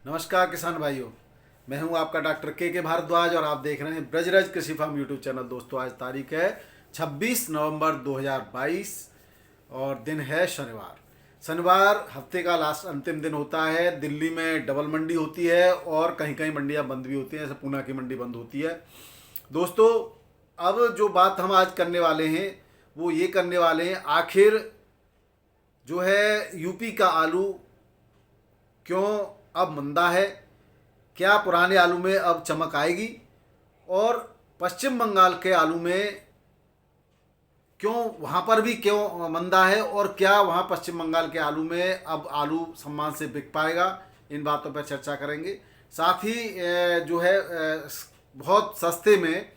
नमस्कार किसान भाइयों। मैं हूं आपका डॉक्टर के भारद्वाज और आप देख रहे हैं ब्रजराज कृषि फार्म यूट्यूब चैनल। दोस्तों, आज तारीख है 26 नवंबर 2022 और दिन है शनिवार। शनिवार हफ्ते का लास्ट अंतिम दिन होता है। दिल्ली में डबल मंडी होती है और कहीं कहीं मंडियां बंद भी होती हैं, जैसे पूना की मंडी बंद होती है। दोस्तों, अब जो बात हम आज करने वाले हैं वो ये करने वाले हैं, आखिर जो है यूपी का आलू क्यों अब मंदा है, क्या पुराने आलू में अब चमक आएगी, और पश्चिम बंगाल के आलू में क्यों, वहाँ पर भी क्यों मंदा है, और क्या वहाँ पश्चिम बंगाल के आलू में अब आलू सम्मान से बिक पाएगा। इन बातों पर चर्चा करेंगे। साथ ही जो है बहुत सस्ते में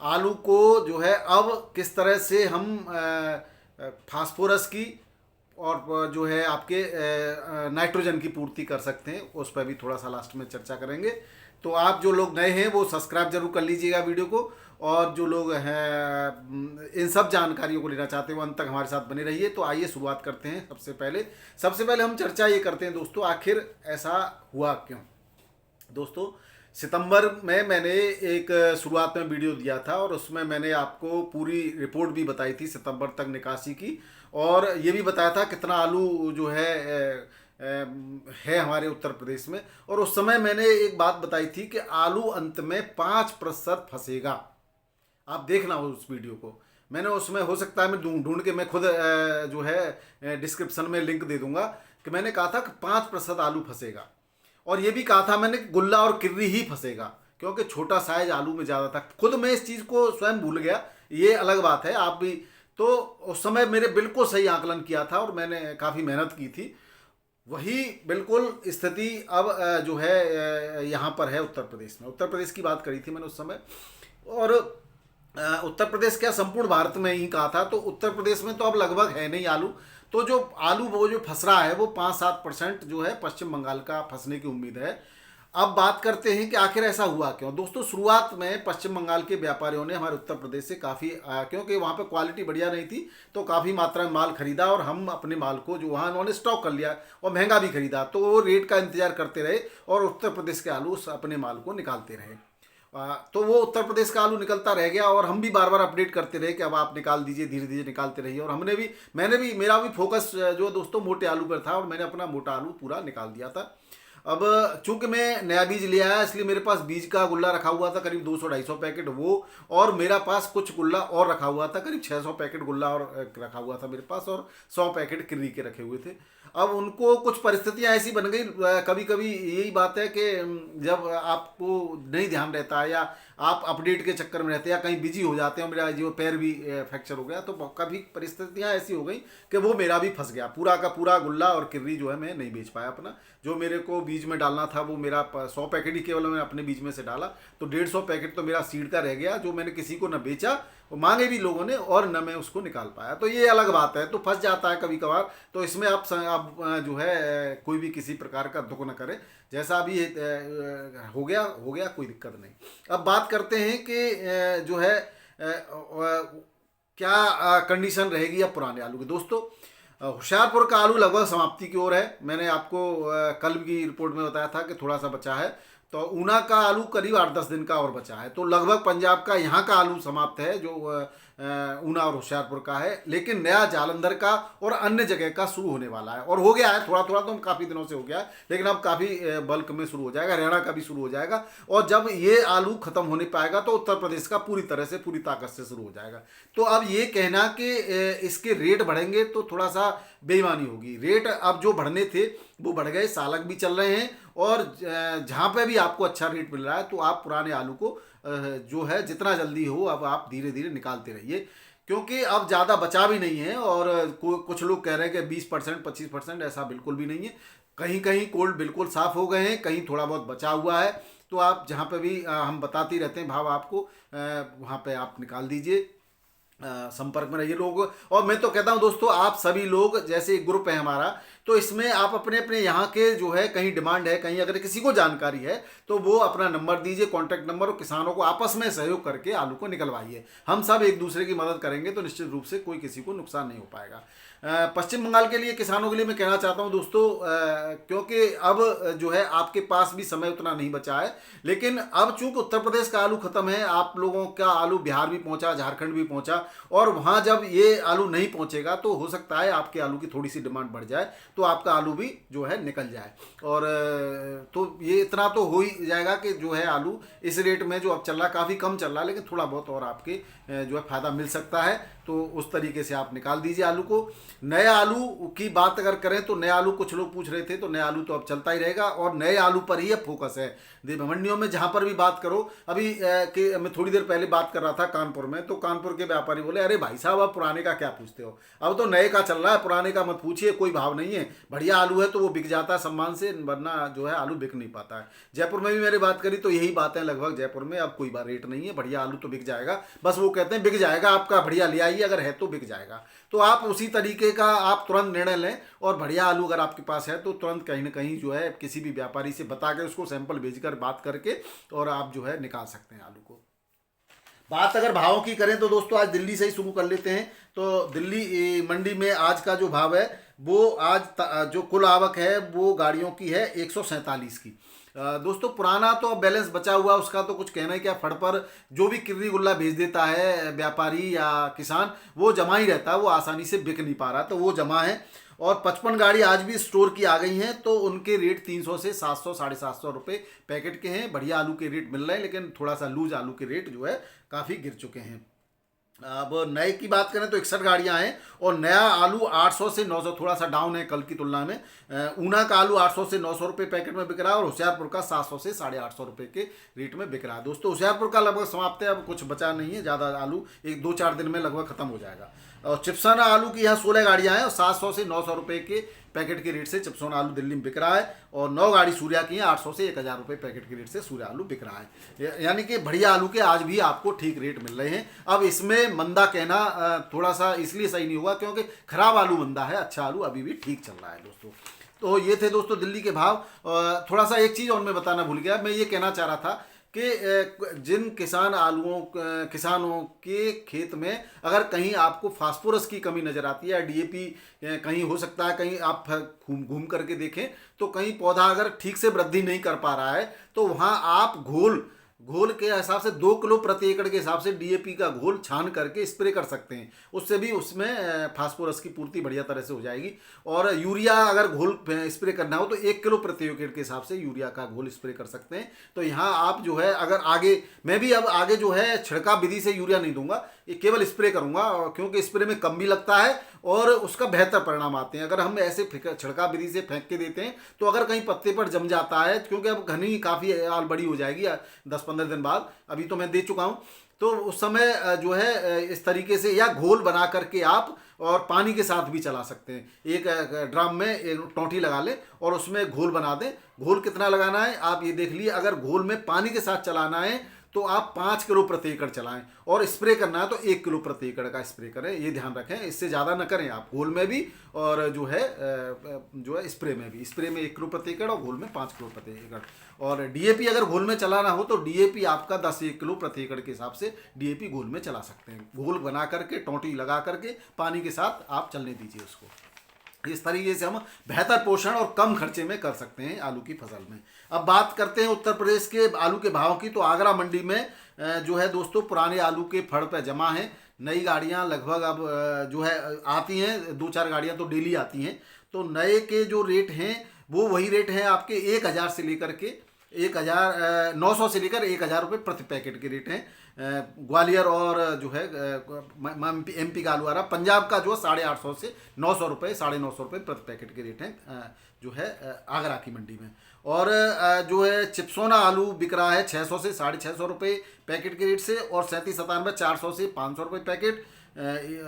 आलू को जो है अब किस तरह से हम फास्फोरस की और जो है आपके नाइट्रोजन की पूर्ति कर सकते हैं, उस पर भी थोड़ा सा लास्ट में चर्चा करेंगे। तो आप जो लोग नए हैं वो सब्सक्राइब जरूर कर लीजिएगा वीडियो को, और जो लोग हैं इन सब जानकारियों को लेना चाहते हैं वो अंत तक हमारे साथ बने रहिए। तो आइए शुरुआत करते हैं। सबसे पहले हम चर्चा ये करते हैं दोस्तों, आखिर ऐसा हुआ क्यों। दोस्तों, सितंबर में मैंने एक शुरुआत में वीडियो दिया था और उसमें मैंने आपको पूरी रिपोर्ट भी बताई थी सितंबर तक निकासी की, और ये भी बताया था कितना आलू जो है हमारे उत्तर प्रदेश में। और उस समय मैंने एक बात बताई थी कि आलू अंत में 5% फंसेगा। आप देखना उस वीडियो को, मैंने उसमें हो सकता है मैं ढूंढ के मैं खुद जो है डिस्क्रिप्शन में लिंक दे दूंगा कि मैंने कहा था कि 5% आलू फंसेगा। और ये भी कहा था मैंने गुल्ला और किर्री ही फंसेगा, क्योंकि छोटा साइज आलू में ज़्यादा था। खुद मैं इस चीज़ को स्वयं भूल गया, ये अलग बात है। आप भी तो उस समय मेरे बिल्कुल सही आकलन किया था और मैंने काफ़ी मेहनत की थी। वही बिल्कुल स्थिति अब जो है यहाँ पर है उत्तर प्रदेश में। उत्तर प्रदेश की बात करी थी मैंने उस समय, और उत्तर प्रदेश क्या संपूर्ण भारत में ही कहा था। तो उत्तर प्रदेश में तो अब लगभग है नहीं आलू। तो जो आलू वो जो फंस रहा है वो 5-7% जो है पश्चिम बंगाल का फंसने की उम्मीद है। अब बात करते हैं कि आखिर ऐसा हुआ क्यों। दोस्तों, शुरुआत में पश्चिम बंगाल के व्यापारियों ने हमारे उत्तर प्रदेश से काफ़ी क्योंकि वहाँ पे क्वालिटी बढ़िया नहीं थी तो काफ़ी मात्रा में माल खरीदा, और हम अपने माल को जो वहाँ उन्होंने स्टॉक कर लिया और महंगा भी खरीदा, तो वो रेट का इंतजार करते रहे और उत्तर प्रदेश के आलू अपने माल को निकालते रहे। तो वो उत्तर प्रदेश का आलू निकलता रह गया, और हम भी बार बार अपडेट करते रहे कि अब आप निकाल दीजिए, धीरे धीरे निकालते रहिए। और मेरा भी फोकस जो दोस्तों मोटे आलू पर था, और मैंने अपना मोटा आलू पूरा निकाल दिया था। अब चूंकि मैं नया बीज ले आया, इसलिए मेरे पास बीज का गुल्ला रखा हुआ था करीब 200-250 पैकेट वो, और मेरा पास कुछ गुल्ला और रखा हुआ था, करीब 600 पैकेट गुल्ला और रखा हुआ था मेरे पास, और 100 पैकेट किर्री के रखे हुए थे। अब उनको कुछ परिस्थितियां ऐसी बन गई, कभी कभी यही बात है कि जब आपको नहीं ध्यान रहता है या आप अपडेट के चक्कर में रहते हैं या कहीं बिजी हो जाते हैं, मेरा जो पैर भी फ्रैक्चर हो गया, तो कभी परिस्थितियां ऐसी हो गई कि वो मेरा भी फंस गया। पूरा का पूरा गुल्ला और किर्री जो है मैं नहीं बेच पाया अपना। जो मेरे को बीज में डालना था वो मेरा 100 पैकेट ही केवल मैंने अपने बीज में से डाला, तो 150 पैकेट तो मेरा सीड का रह गया, जो मैंने किसी को न बेचा, वो मांगे भी लोगों ने, और न मैं उसको निकाल पाया। तो ये अलग बात है, तो फंस जाता है कभी कभार। तो इसमें आप जो है कोई भी किसी प्रकार का दुख न करे, जैसा अभी हो गया, कोई दिक्कत नहीं। अब बात करते हैं कि जो है क्या कंडीशन रहेगी अब पुराने आलू की। दोस्तों, होशियारपुर का आलू लगभग समाप्ति की ओर है। मैंने आपको कल की रिपोर्ट में बताया था कि थोड़ा सा बचा है। तो ऊना का आलू करीब 8-10 दिन का और बचा है। तो लगभग पंजाब का यहाँ का आलू समाप्त है, जो ऊना और होशियारपुर का है। लेकिन नया जालंधर का और अन्य जगह का शुरू होने वाला है, और हो गया है थोड़ा थोड़ा, तो काफ़ी दिनों से हो गया है, लेकिन अब काफ़ी बल्क में शुरू हो जाएगा। हरियाणा का भी शुरू हो जाएगा, और जब ये आलू खत्म होने पाएगा तो उत्तर प्रदेश का पूरी तरह से पूरी ताकत से शुरू हो जाएगा। तो अब ये कहना कि इसके रेट बढ़ेंगे तो थोड़ा सा बेईमानी होगी। रेट अब जो बढ़ने थे वो बढ़ गए, सालक भी चल रहे हैं, और जहाँ पे भी आपको अच्छा रेट मिल रहा है तो आप पुराने आलू को जो है जितना जल्दी हो अब आप धीरे धीरे निकालते रहिए, क्योंकि अब ज़्यादा बचा भी नहीं है। और कुछ लोग कह रहे हैं कि 20% 25%, ऐसा बिल्कुल भी नहीं है। कहीं कहीं कोल्ड बिल्कुल साफ़ हो गए हैं, कहीं थोड़ा बहुत बचा हुआ है। तो आप जहाँ पे भी हम बताते रहते हैं भाव आपको, वहाँ पे आप निकाल दीजिए, संपर्क में रहिए लोग। और मैं तो कहता हूँ दोस्तों, आप सभी लोग, जैसे एक ग्रुप है हमारा, तो इसमें आप अपने अपने यहाँ के जो है कहीं डिमांड है, कहीं अगर किसी को जानकारी है तो वो अपना नंबर दीजिए, कॉन्टैक्ट नंबर, और किसानों को आपस में सहयोग करके आलू को निकलवाइए। हम सब एक दूसरे की मदद करेंगे तो निश्चित रूप से कोई किसी को नुकसान नहीं हो पाएगा। पश्चिम बंगाल के लिए किसानों के लिए मैं कहना चाहता हूं दोस्तों, क्योंकि अब जो है आपके पास भी समय उतना नहीं बचा है, लेकिन अब चूंकि उत्तर प्रदेश का आलू खत्म है, आप लोगों का आलू बिहार भी पहुंचा, झारखंड भी पहुंचा, और वहां जब ये आलू नहीं पहुंचेगा तो हो सकता है आपके आलू की थोड़ी सी डिमांड बढ़ जाए, तो आपका आलू भी जो है निकल जाए। और तो ये इतना तो हो ही जाएगा कि जो है आलू इस रेट में जो अब चल रहा है काफ़ी कम चल रहा है, लेकिन थोड़ा बहुत और आपके जो है फ़ायदा मिल सकता है, तो उस तरीके से आप निकाल दीजिए आलू को। नए आलू की बात अगर करें तो नए आलू कुछ लोग पूछ रहे थे, तो नए आलू तो अब चलता ही रहेगा और नए आलू पर ही अब फोकस है। मंडियों में जहां पर भी बात करो, अभी कि मैं थोड़ी देर पहले बात कर रहा था कानपुर में, तो कानपुर के व्यापारी बोले अरे भाई साहब अब पुराने का क्या पूछते हो, अब तो नए का चल रहा है, पुराने का मत पूछिए, कोई भाव नहीं है, बढ़िया आलू है तो वो बिक जाता है सम्मान से, वरना जो है आलू बिक नहीं पाता है। जयपुर में भी मैंने बात करी तो यही बात है लगभग, जयपुर में अब कोई रेट नहीं है, बढ़िया आलू तो बिक जाएगा, बस वो कहते हैं बिक जाएगा आपका, बढ़िया ले आइए, अगर है तो बिक जाएगा। तो आप उसी तरीके का आप तुरंत निर्णय लें, और बढ़िया आलू अगर आपके पास है तो तुरंत कहीं ना कहीं जो है किसी भी व्यापारी से बता के उसको सैंपल भेजकर बात करके और आप जो है निकाल सकते हैं आलू को। बात अगर भावों की करें तो दोस्तों आज दिल्ली से ही शुरू कर लेते हैं। तो दिल्ली मंडी में आज का जो भाव है वो आज जो कुल आवक है वो गाड़ियों की है 147 की। दोस्तों पुराना तो बैलेंस बचा हुआ, उसका तो कुछ कहना ही क्या, फड़ पर जो भी किर्री गुल्ला भेज देता है व्यापारी या किसान वो जमा ही रहता है, वो आसानी से बिक नहीं पा रहा, तो वो जमा है। और 55 गाड़ी आज भी स्टोर की आ गई हैं, तो उनके रेट 300 से 700 750 रुपये पैकेट के हैं। बढ़िया आलू के रेट मिल रहे हैं, लेकिन थोड़ा सा लूज आलू के रेट जो है काफ़ी गिर चुके हैं। अब नए की बात करें तो 61 गाड़ियां हैं, और नया आलू 800 से 900, थोड़ा सा डाउन है कल की तुलना में। ऊना का आलू 800 से 900 रुपये पैकेट में बिक रहा है, और होशियारपुर का 700 से 850 रुपये के रेट में बिक रहा है। दोस्तों होशियारपुर का लगभग समाप्त है, अब कुछ बचा नहीं है ज़्यादा, आलू 1-2-4 दिन में लगभग खत्म हो जाएगा। और चिप्साना आलू की यहाँ 16 गाड़ियाँ हैं, और 700 से 900 रुपये के पैकेट के रेट से चिप्सोना आलू दिल्ली में बिक रहा है, और 9 गाड़ी सूर्या की है, 800 से 1000 रुपये पैकेट के रेट से सूर्या आलू बिक रहा है। यानी कि बढ़िया आलू के आज भी आपको ठीक रेट मिल रहे हैं। अब इसमें मंदा कहना थोड़ा सा इसलिए सही नहीं होगा क्योंकि खराब आलू मंदा है, अच्छा आलू अभी भी ठीक चल रहा है दोस्तों। तो ये थे दोस्तों दिल्ली के भाव। थोड़ा सा एक चीज़ और मैं बताना भूल गया, मैं ये कहना चाह रहा था कि जिन किसानों के खेत में अगर कहीं आपको फास्फोरस की कमी नज़र आती है या डीएपी कहीं हो सकता है, कहीं आप घूम करके देखें तो कहीं पौधा अगर ठीक से वृद्धि नहीं कर पा रहा है, तो वहाँ आप घोल के हिसाब से 2 किलो प्रति एकड़ के हिसाब से डीएपी का घोल छान करके स्प्रे कर सकते हैं, उससे भी उसमें फास्फोरस की पूर्ति बढ़िया तरह से हो जाएगी। और यूरिया अगर घोल स्प्रे करना हो तो 1 किलो प्रति एकड़ के हिसाब से यूरिया का घोल स्प्रे कर सकते हैं। तो यहाँ आप जो है अगर आगे, मैं भी अब आगे जो है छिड़काव विधि से यूरिया नहीं दूंगा, ये केवल स्प्रे करूंगा, क्योंकि स्प्रे में कम भी लगता है और उसका बेहतर परिणाम आते हैं। अगर हम ऐसे छिड़काव विधि से फेंक के देते हैं तो अगर कहीं पत्ते पर जम जाता है, क्योंकि अब घनी काफ़ी आल बड़ी हो जाएगी 10-15 दिन बाद, अभी तो मैं दे चुका हूँ, तो उस समय जो है इस तरीके से या घोल बना करके आप और पानी के साथ भी चला सकते हैं। एक ड्रम में एक टोंटी लगा लें और उसमें घोल बना दें। घोल कितना लगाना है आप ये देख लिए, अगर घोल में पानी के साथ चलाना है तो आप 5 किलो प्रति एकड़ चलाएं, और स्प्रे करना है तो 1 किलो प्रति एकड़ का स्प्रे करें, ये ध्यान रखें, इससे ज़्यादा न करें आप, घोल में भी और जो है स्प्रे में भी। स्प्रे में 1 किलो प्रति एकड़ और घोल में 5 किलो प्रति एकड़। और डीएपी अगर घोल में चलाना हो तो डीएपी आपका 10-1 किलो प्रति एकड़ के हिसाब से डीएपी घोल में चला सकते हैं। घोल बना करके टोंटी लगा करके पानी के साथ आप चलने दीजिए उसको। इस तरीके से हम बेहतर पोषण और कम खर्चे में कर सकते हैं आलू की फसल में। अब बात करते हैं उत्तर प्रदेश के आलू के भाव की। तो आगरा मंडी में जो है दोस्तों पुराने आलू के फड़ पे जमा है, नई गाड़ियां लगभग अब जो है आती हैं, 2-4 गाड़ियां तो डेली आती हैं। तो नए के जो रेट हैं वो वही रेट हैं आपके 1000 से लेकर के 1900 से लेकर 1000 रुपये प्रति पैकेट के रेट हैं। ग्वालियर और जो है एमपी का आलू आ रहा, पंजाब का जो 850 से 900 रुपये 950 रुपये प्रति पैकेट के रेट हैं जो है आगरा की मंडी में। और जो है चिप्सोना आलू बिक रहा है 600 से 650 रुपये पैकेट के रेट से, और 37-97 400 से 500 रुपये पैकेट।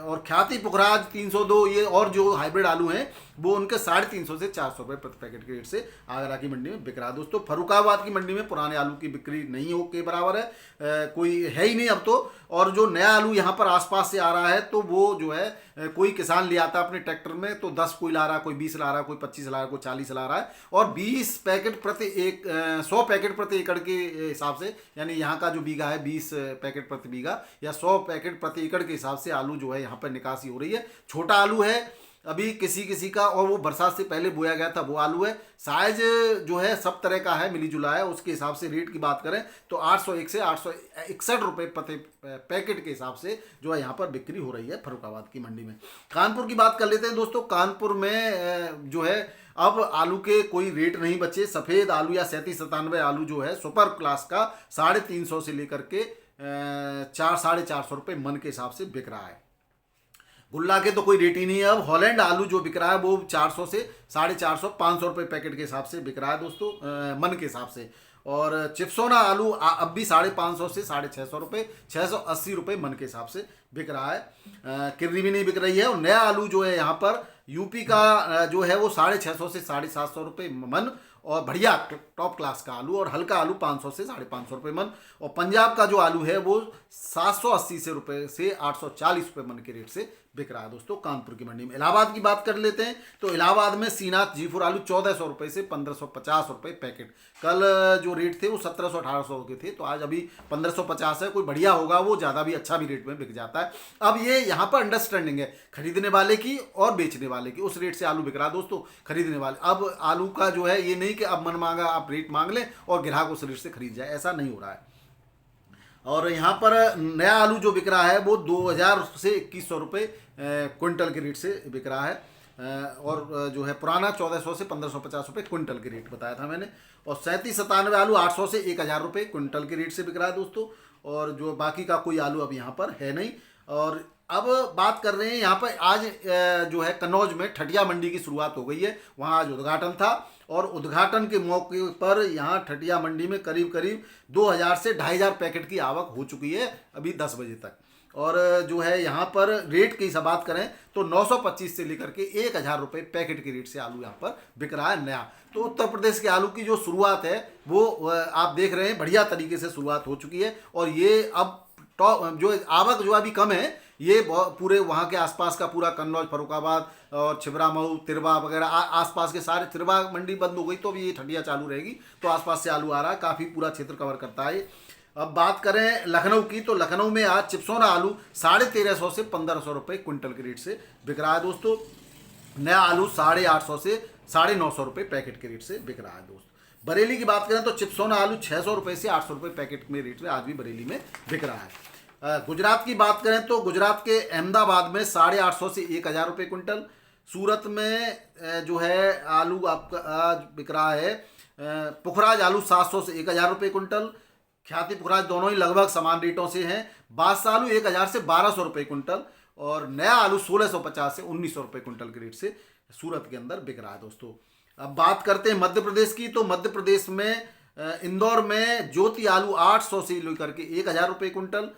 और ख्याति पुखराज 302, ये और जो हाइब्रिड आलू हैं वो उनके 350 से 400 रुपये प्रति पैकेट के रेट से आगरा की मंडी में बिक रहा है। दोस्तों फरुखाबाद की मंडी में पुराने आलू की बिक्री नहीं हो के बराबर है, कोई है ही नहीं अब तो। और जो नया आलू यहाँ पर आसपास से आ रहा है तो वो जो है कोई किसान ले आता अपने ट्रैक्टर में, तो 10 कोई ला रहा, कोई 20 ला रहा, कोई 25 ला रहा, कोई 40 ला रहा है, और 20 पैकेट प्रति 100 पैकेट प्रति एकड़ के हिसाब से, यानी यहाँ का जो बीघा है 20 पैकेट प्रति बीघा या 100 पैकेट प्रति एकड़ के हिसाब से आलू जो है यहाँ पर निकासी हो रही है। छोटा आलू है अभी किसी किसी का, और वो बरसात से पहले बोया गया था वो आलू है। साइज जो है सब तरह का है, मिली जुला है। उसके हिसाब से रेट की बात करें तो 801 से 861 रुपये प्रति पैकेट के हिसाब से जो है यहाँ पर बिक्री हो रही है फर्रुखाबाद की मंडी में। कानपुर की बात कर लेते हैं दोस्तों। कानपुर में जो है अब आलू के कोई रेट नहीं बचे। सफ़ेद आलू या 3797 आलू जो है सुपर क्लास का 350 से लेकर के 400-450 रुपये मन के हिसाब से बिक रहा है। गुल्ला के तो कोई रेट ही नहीं है। अब हॉलैंड आलू जो बिक रहा है वो 400 से 450 500 रुपये पैकेट के हिसाब से बिक रहा है दोस्तों, मन के हिसाब से। और चिप्सोना आलू अब भी 550 से 650 रुपये, 680 रुपये मन के हिसाब से बिक रहा है। किर्री भी नहीं बिक रही है। और नया आलू जो है यहाँ पर यूपी का जो है वो 650 से 750 रुपये मन, और बढ़िया टॉप क्लास का आलू। और हल्का आलू 500 से 550 रुपये मन। और पंजाब का जो आलू है वो 780 से 840 रुपये मन के रेट से बिक रहा है दोस्तों कानपुर की मंडी में। इलाहाबाद की बात कर लेते हैं तो इलाहाबाद में सीनाथ जीफुर आलू 1400 रुपये से 1550 रुपये पैकेट। कल जो रेट थे वो 1700-1800 के थे, तो आज अभी 1550 है। कोई बढ़िया होगा वो ज़्यादा भी अच्छा भी रेट में बिक जाता है। अब ये यहाँ पर अंडरस्टैंडिंग है खरीदने वाले की और बेचने वाले की, उस रेट से आलू बिक रहा है दोस्तों खरीदने वाले। अब आलू का जो है ये नहीं कि अब मन मांगा आप रेट मांग लें और ग्राहक उस रेट से खरीद जाए, ऐसा नहीं हो रहा है। और यहाँ पर नया आलू जो बिक रहा है वो 2000 से 2100 रुपये क्विंटल के रेट से बिक रहा है। और जो है पुराना 1400 से 1550 रुपये क्विंटल के रेट बताया था मैंने। और 3797 आलू 800 से 1000 रुपये क्विंटल के रेट से बिक रहा है दोस्तों। और जो बाकी का कोई आलू अब यहाँ पर है नहीं। और अब बात कर रहे हैं यहाँ पर आज जो है कन्नौज में ठटिया मंडी की शुरुआत हो गई है। वहाँ आज उद्घाटन था और उद्घाटन के मौके पर यहाँ ठटिया मंडी में करीब करीब 2000 से 2500 पैकेट की आवक हो चुकी है अभी 10 बजे तक। और जो है यहाँ पर रेट की बात करें तो 925 से लेकर के 1000 रुपये पैकेट के रेट से आलू यहाँ पर बिक रहा है नया। तो उत्तर प्रदेश के आलू की जो शुरुआत है वो आप देख रहे हैं बढ़िया तरीके से शुरुआत हो चुकी है। और ये अब टॉप जो आवक जो अभी कम है ये पूरे वहाँ के आसपास का पूरा कन्नौज, फर्रुखाबाद और छिबरामऊ, तिरवा वगैरह आसपास के सारे, तिरवा मंडी बंद हो गई तो अभी ये ठटिया चालू रहेगी, तो आसपास से आलू आ रहा है, काफ़ी पूरा क्षेत्र कवर करता है। अब बात करें लखनऊ की तो लखनऊ में आज चिप्सोना आलू 1350 से 1500 रुपये क्विंटल के रेट से बिक रहा है दोस्तों। नया आलू 850 से 950 रुपये पैकेट के रेट से बिक रहा है दोस्तों। बरेली की बात करें तो चिप्सोना आलू 600 रुपये से 800 रुपये पैकेट में रेट में आज भी बरेली में बिक रहा है। गुजरात की बात करें तो गुजरात के अहमदाबाद में 850 से 1000 रुपये क्विंटल। सूरत में जो है आलू आपका आज बिक रहा है पुखराज आलू 700 से 1000 रुपये क्विंटल। ख्याति पुखराज दोनों ही लगभग समान रेटों से हैं। बादशाह आलू 1000 से 1200 रुपये क्विंटल। और नया आलू 1650 से 1900 रुपये क्विंटल के रेट से सूरत के अंदर बिक रहा है दोस्तों। अब बात करते हैं मध्य प्रदेश की तो मध्य प्रदेश में इंदौर में ज्योति आलू 800 से लेकर के 1000 रुपये क्विंटल।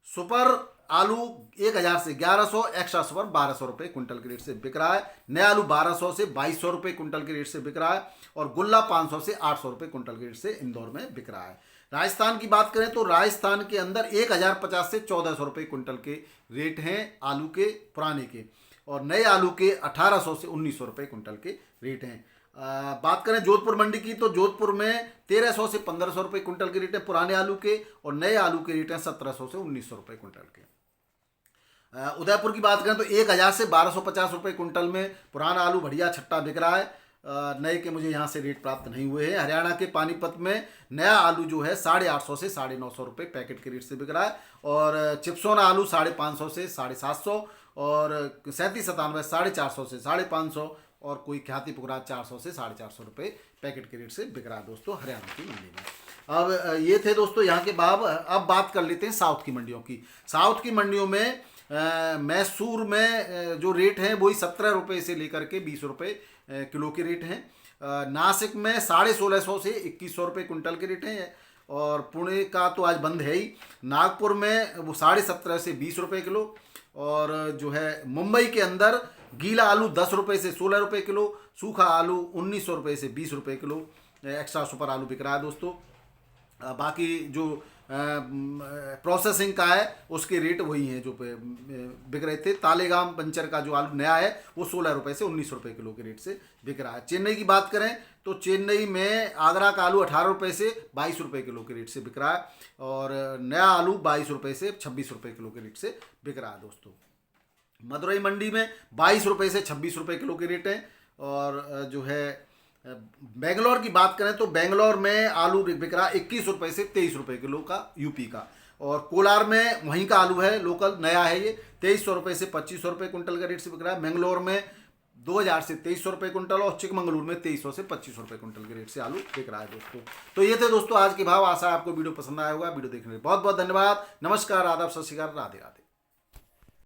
सुपर आलू 1000 से 1100, एक्स्ट्रा सुपर 1200 रुपये क्विंटल के रेट से बिक रहा है। नया आलू 1200 से 2200 रुपये क्विंटल के रेट से बिक रहा है। और गुल्ला 500 से 800 रुपये क्विंटल के रेट से इंदौर में बिक रहा है। राजस्थान की बात करें तो राजस्थान के अंदर 1050 से 1400 रुपये क्विंटल के रेट हैं आलू के पुराने के। और नए आलू के 1800 से 1900 रुपये क्विंटल के रेट हैं। बात करें जोधपुर मंडी की तो जोधपुर में 1300 से 1500 रुपये क्विंटल के रेट है पुराने आलू के। और नए आलू के रेट हैं 1700 से 1900 रुपये क्विंटल के। उदयपुर की बात करें तो 1000 से 1250 रुपये क्विंटल में पुराना आलू बढ़िया छट्टा बिक रहा है। नए के मुझे यहाँ से रेट प्राप्त नहीं हुए हैं। हरियाणा के पानीपत में नया आलू जो है 850 से 950 रुपये पैकेट के रेट से बिक रहा है। और चिप्सोना आलू 550 से 750। और 3797 450 से 550। और कोई ख्याति पुखराज 400 से 450 रुपये पैकेट के रेट से बिक रहा है दोस्तों हरियाणा की मंडी में। अब ये थे दोस्तों यहाँ के बाब। अब बात कर लेते हैं साउथ की मंडियों की। साउथ की मंडियों में मैसूर में जो रेट हैं वही 17 रुपये से लेकर के 20 रुपये किलो के रेट हैं। नासिक में 1650 से 2100 रुपये क्विंटल के रेट हैं। और पुणे का तो आज बंद है ही। नागपुर में वो 17.5 से 20 रुपये किलो। और जो है मुंबई के अंदर गीला आलू 10 रुपये से 16 रुपये किलो। सूखा आलू 1900 रुपये से 20 रुपये किलो एक्स्ट्रा सुपर आलू बिक रहा है दोस्तों। बाकी जो प्रोसेसिंग का है उसके रेट वही हैं जो बिक रहे थे। तालेगाम पंचर का जो आलू नया है वो 16 रुपये से 19 रुपये किलो के रेट से बिक रहा है। चेन्नई की बात करें तो चेन्नई में आगरा का आलू 18 रुपये से 22 रुपये किलो के रेट से बिक रहा है। और नया आलू 22 रुपये से 26 रुपये किलो के रेट से बिक रहा है दोस्तों। मदुरई मंडी में 22 रुपये से 26 रुपये किलो के रेट हैं। और जो है बेंगलोर की बात करें तो बेंगलोर में आलू बिक रहा 21 रुपये से 23 रुपये किलो का यूपी का। और कोलार में वहीं का आलू है, लोकल नया है ये, 2300 रुपये से 2500 रुपये कुंटल का रेट से बिक रहा है। बेंगलोर में 2000 से 2300 रुपये कुंटल और चिकमंगलूर में 2300 से 2500 रुपये कुंटल के रेट से आलू बिक रहा है दोस्तों। तो ये थे दोस्तों आज के भाव। आशा है आपको वीडियो पसंद आया होगा। वीडियो देखने के लिए बहुत बहुत धन्यवाद। नमस्कार, आदाब, सत श्री अकाल, राधे राधे।